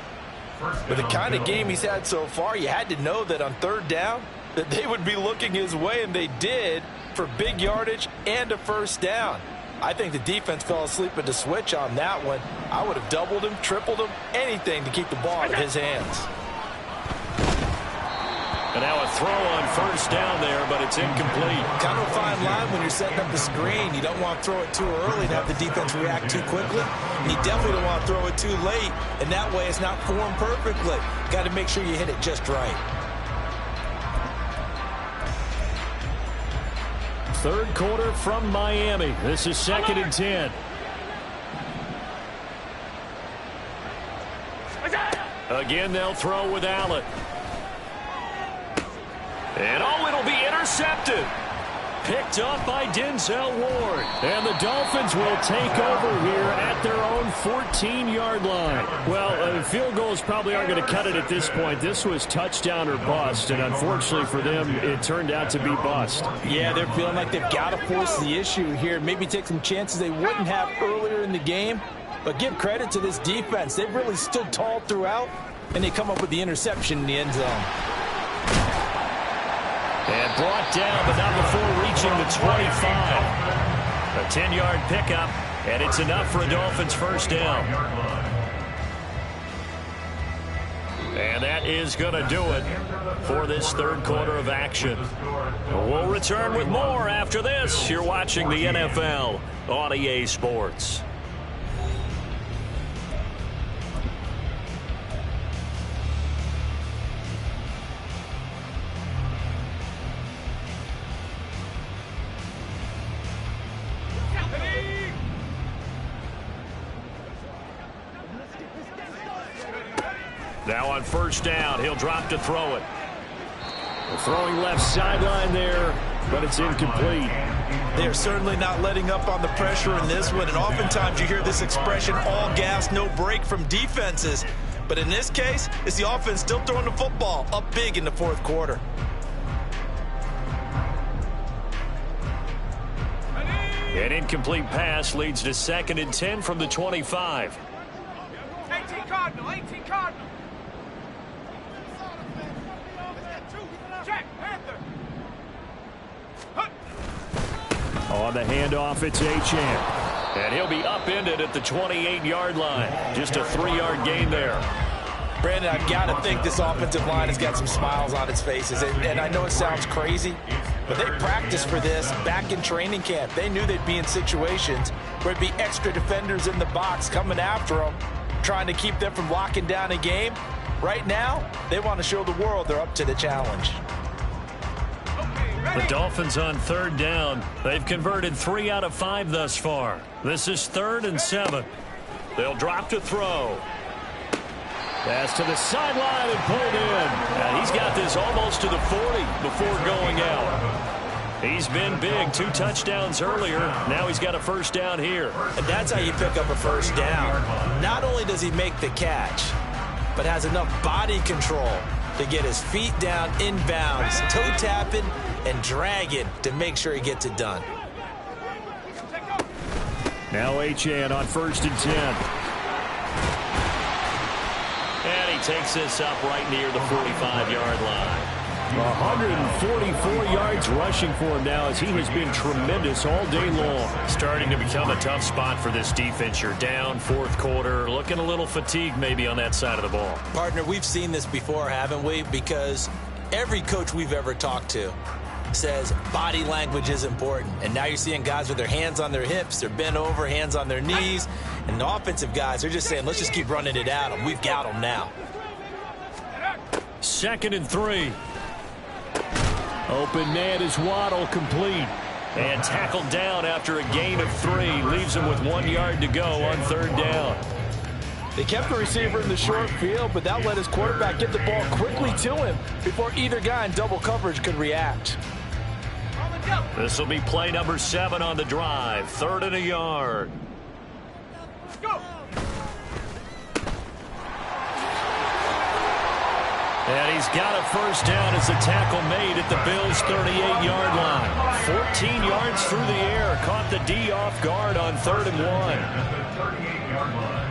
With the kind of game he's had so far, you had to know that on third down that they would be looking his way, and they did, for big yardage and a first down. I think the defense fell asleep at the switch on that one. I would have doubled him, tripled him, anything to keep the ball out of his hands. And now a throw on first down there, but it's incomplete. Kind of a fine line when you're setting up the screen. You don't want to throw it too early and have the defense react too quickly. And you definitely don't want to throw it too late, and that way it's not formed perfectly. Got to make sure you hit it just right. Third quarter from Miami. This is 2nd and 10. Again, they'll throw with Allen. And it'll be intercepted. Picked up by Denzel Ward. And the Dolphins will take over here at their own 14-yard line. Well, field goals probably aren't going to cut it at this point. This was touchdown or bust, and unfortunately for them, it turned out to be bust. Yeah, they're feeling like they've got to force the issue here. Maybe take some chances they wouldn't have earlier in the game. But give credit to this defense. They've really stood tall throughout, and they come up with the interception in the end zone. And brought down, but not before reaching the 25. A 10-yard pickup, and it's enough for a Dolphins first down. And that is going to do it for this third quarter of action. We'll return with more after this. You're watching the NFL on EA Sports. Now on first down, he'll drop to throw it. Throwing left sideline there, but it's incomplete. They're certainly not letting up on the pressure in this one, and oftentimes you hear this expression, all gas, no break from defenses. But in this case, it's the offense still throwing the football up big in the fourth quarter. An incomplete pass leads to 2nd and 10 from the 25. 18 Cardinal. Check, Panther. On the handoff, it's Achane. And he'll be upended at the 28-yard line. Just a 3-yard gain there. Brandon, I've got to think this offensive line has got some smiles on its faces. And I know it sounds crazy, but they practiced for this back in training camp. They knew they'd be in situations where it'd be extra defenders in the box coming after them, trying to keep them from locking down a game. Right now, they want to show the world they're up to the challenge. The Dolphins on third down. They've converted 3 out of 5 thus far. This is 3rd and 7. They'll drop to throw. Pass to the sideline and pulled in. And he's got this almost to the 40 before going out. He's been big. 2 touchdowns earlier. Now he's got a first down here. And that's how you pick up a first down. Not only does he make the catch, but has enough body control to get his feet down inbounds, toe tapping and dragging to make sure he gets it done. Now Achane on 1st and 10. And he takes this up right near the 45-yard line. 144 yards rushing for him now as he has been tremendous all day long. Starting to become a tough spot for this defense. You're down 4th quarter, looking a little fatigued maybe on that side of the ball. Partner, we've seen this before, haven't we? Because every coach we've ever talked to says body language is important. And now you're seeing guys with their hands on their hips, they're bent over, hands on their knees. And the offensive guys, they're just saying, let's just keep running it at them. We've got them now. 2nd and 3. Open man is Waddle, complete. And tackled down after a gain of 3. Leaves him with 1 yard to go on 3rd down. They kept the receiver in the short field, but that let his quarterback get the ball quickly to him before either guy in double coverage could react. This will be play number 7 on the drive. 3rd and a yard. Go! And he's got a first down as the tackle made at the Bills' 38-yard line. 14 yards through the air. Caught the D off guard on 3rd and 1. At the 38-yard line.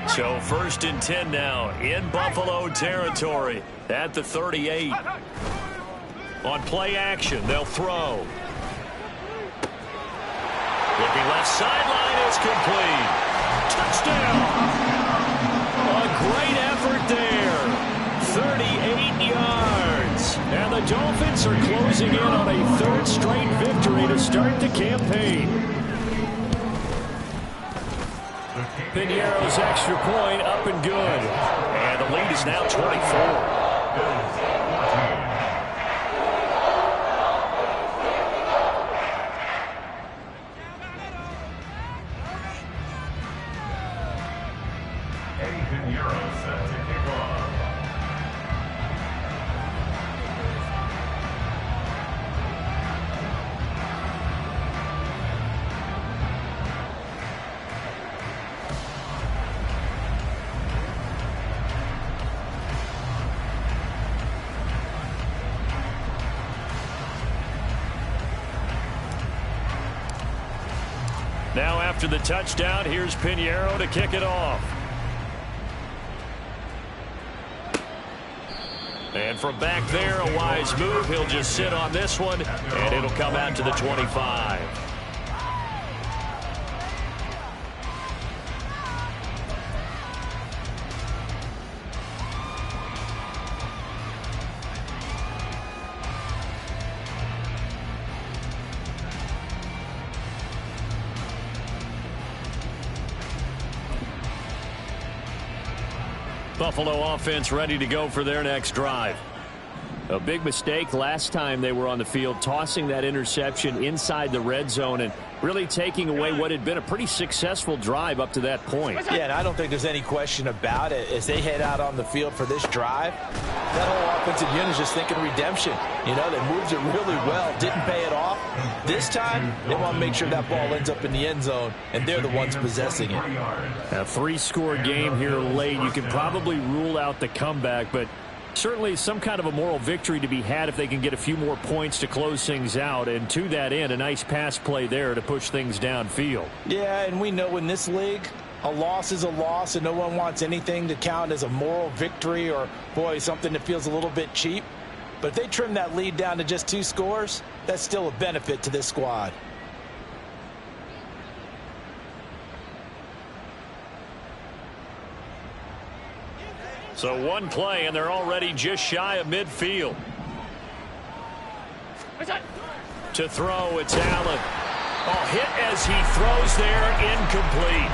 So 1st and 10 now in Buffalo territory at the 38. On play action, they'll throw. Looking left sideline, is complete. Touchdown! A great effort there. 38 yards. And the Dolphins are closing in on a 3rd straight victory to start the campaign. Piñeiro's extra point up and good. And the lead is now 24. Set to kick off. Now after the touchdown, here's Piñeiro to kick it off. And from back there, a wise move. He'll just sit on this one, and it'll come out to the 25. Buffalo offense ready to go for their next drive. A big mistake last time they were on the field, tossing that interception inside the red zone and really taking away what had been a pretty successful drive up to that point. Yeah, and I don't think there's any question about it. As they head out on the field for this drive, that whole offensive unit is just thinking redemption. You know, they moved it really well, didn't pay it off. This time, they want to make sure that ball ends up in the end zone, and they're the ones possessing it. A 3-score game here late. You can probably rule out the comeback, but certainly some kind of a moral victory to be had if they can get a few more points to close things out. And to that end, a nice pass play there to push things downfield. Yeah, and we know in this league, a loss is a loss, and no one wants anything to count as a moral victory or, boy, something that feels a little bit cheap. But if they trim that lead down to just 2 scores, that's still a benefit to this squad. So one play, and they're already just shy of midfield. To throw, it's Allen. Oh, hit as he throws there, incomplete.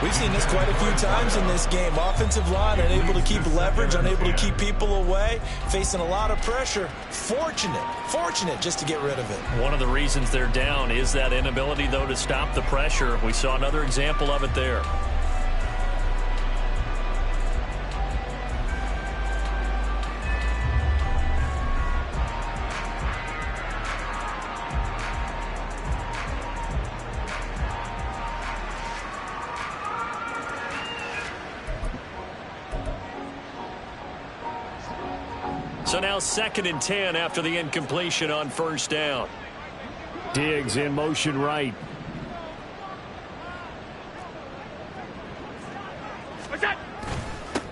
We've seen this quite a few times in this game. Offensive line unable to keep leverage, unable to keep people away, facing a lot of pressure. Fortunate just to get rid of it. One of the reasons they're down is that inability, though, to stop the pressure. We saw another example of it there. So now 2nd and 10 after the incompletion on first down. Diggs in motion right.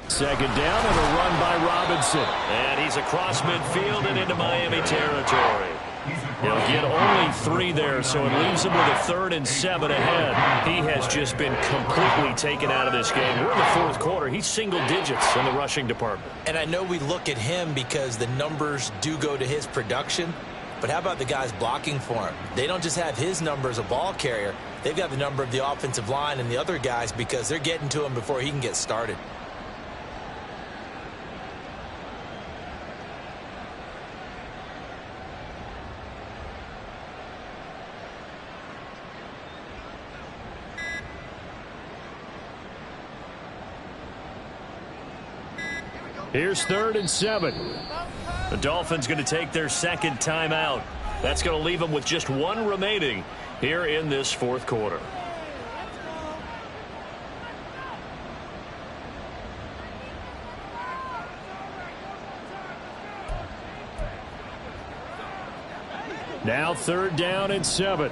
Second down and a run by Robinson. And he's across midfield and into Miami territory. He'll get only 3 there, so it leaves him with a 3rd and 7 ahead. He has just been completely taken out of this game. We're in the 4th quarter. He's single digits in the rushing department. And I know we look at him because the numbers do go to his production, but how about the guys blocking for him? They don't just have his number as a ball carrier. They've got the number of the offensive line and the other guys because they're getting to him before he can get started. Here's 3rd and 7. The Dolphins going to take their 2nd timeout. That's going to leave them with just 1 remaining here in this 4th quarter. Now 3rd down and 7.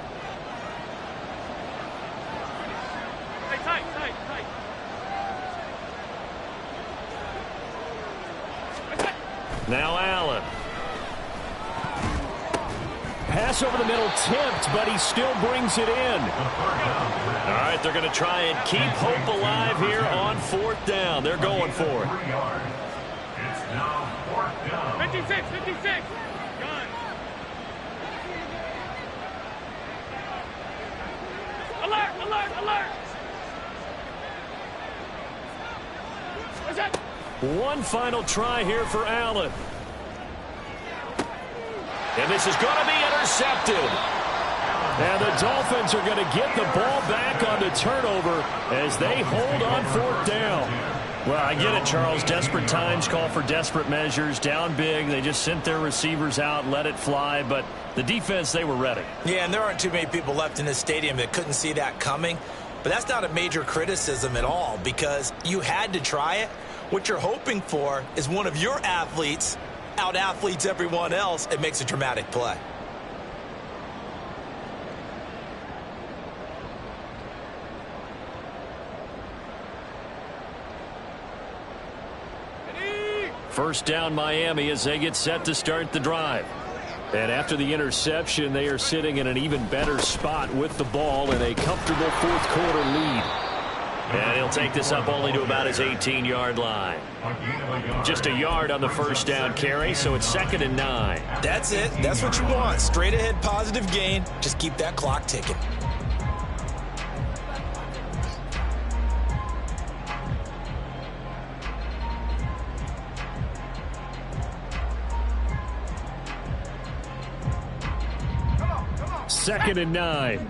Now Allen. Pass over the middle tipped, but he still brings it in. All right, they're going to try and keep hope alive here on 4th down. They're going for it. It's now 4th down. 56, 56. Gun. Alert. What's that? One final try here for Allen. And this is going to be intercepted. And the Dolphins are going to get the ball back on the turnover as they hold on 4th down. Well, I get it, Charles. Desperate times call for desperate measures. Down big. They just sent their receivers out, let it fly. But the defense, they were ready. Yeah, and there aren't too many people left in this stadium that couldn't see that coming. But that's not a major criticism at all because you had to try it. What you're hoping for is one of your athletes out-athletes everyone else and makes a dramatic play. First down Miami as they get set to start the drive. And after the interception, they are sitting in an even better spot with the ball in a comfortable 4th quarter lead. And he'll take this up only to about his 18-yard line. Just a yard on the first down carry, so it's 2nd and 9. That's it. That's what you want. Straight ahead positive gain. Just keep that clock ticking. Second and 9.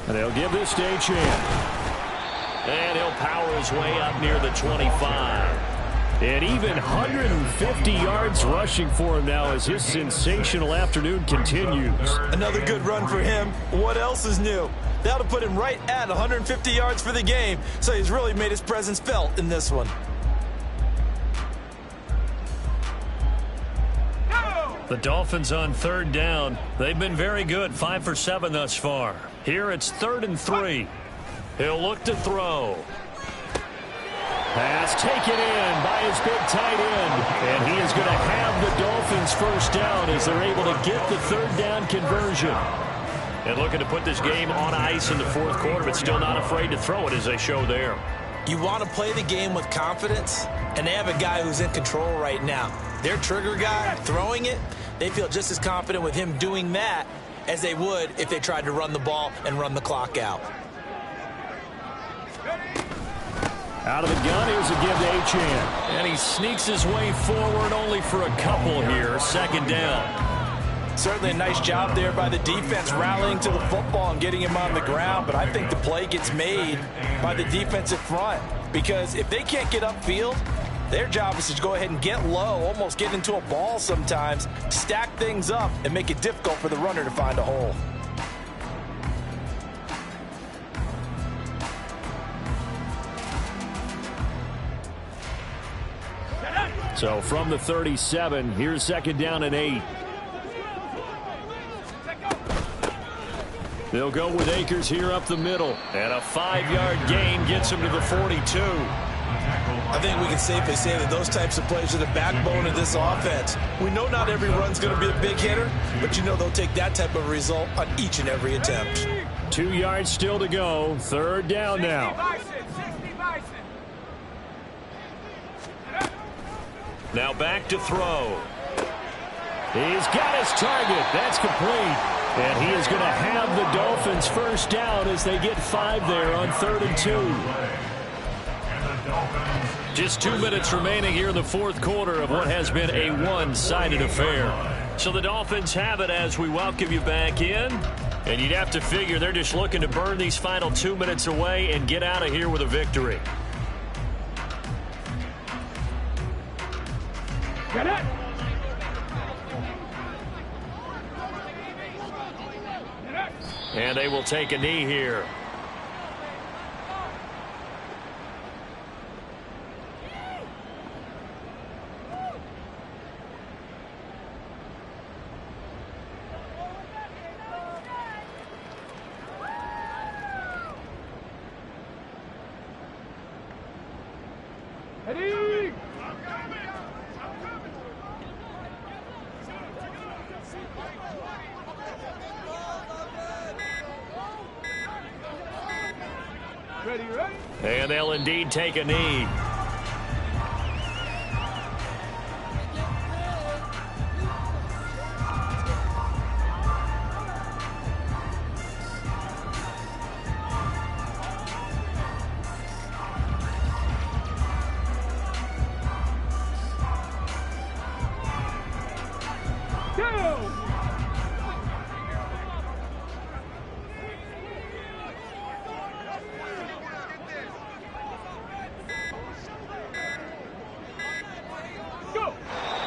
And they'll give this to a chance. And he'll power his way up near the 25. And even 150 yards rushing for him now as his sensational afternoon continues. Another good run for him. What else is new? That'll put him right at 150 yards for the game, so he's really made his presence felt in this one. The Dolphins on 3rd down. They've been very good, 5 for 7 thus far. Here it's 3rd and 3. He'll look to throw. Pass taken in by his big tight end. And he is going to have the Dolphins first down as they're able to get the 3rd down conversion. And looking to put this game on ice in the 4th quarter, but still not afraid to throw it as they show there. You want to play the game with confidence, and they have a guy who's in control right now. their trigger guy throwing it, they feel just as confident with him doing that as they would if they tried to run the ball and run the clock out. Out of the gun, here's a give to Achane. And he sneaks his way forward only for a couple here. Second down. Certainly a nice job there by the defense rallying to the football and getting him on the ground, but I think the play gets made by the defensive front because if they can't get upfield, their job is to go ahead and get low, almost get into a ball sometimes, stack things up, and make it difficult for the runner to find a hole. So from the 37, here's second down and 8. They'll go with Akers here up the middle. And a 5-yard gain gets him to the 42. I think we can safely say that those types of plays are the backbone of this offense. We know not every run's going to be a big hitter, but you know they'll take that type of result on each and every attempt. 2 yards still to go. Third down now. Now back to throw. He's got his target. That's complete. And he is going to have the Dolphins first down as they get 5 there on 3rd and 2. Just 2 minutes remaining here in the fourth quarter of what has been a one-sided affair. So the Dolphins have it as we welcome you back in. And you'd have to figure they're just looking to burn these final 2 minutes away and get out of here with a victory. Get it! And they will take a knee here. Ready? Ready, ready? And they'll indeed take a knee.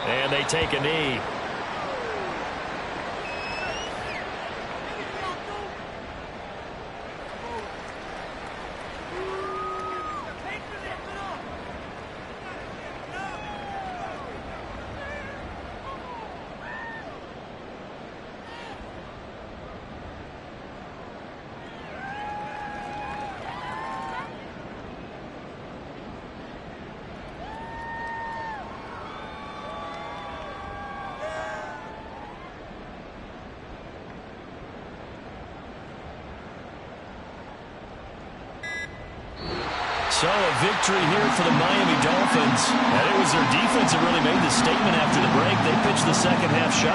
And they take a knee. So a victory here for the Miami Dolphins. And it was their defense that really made the statement after the break. They pitched the second half shut.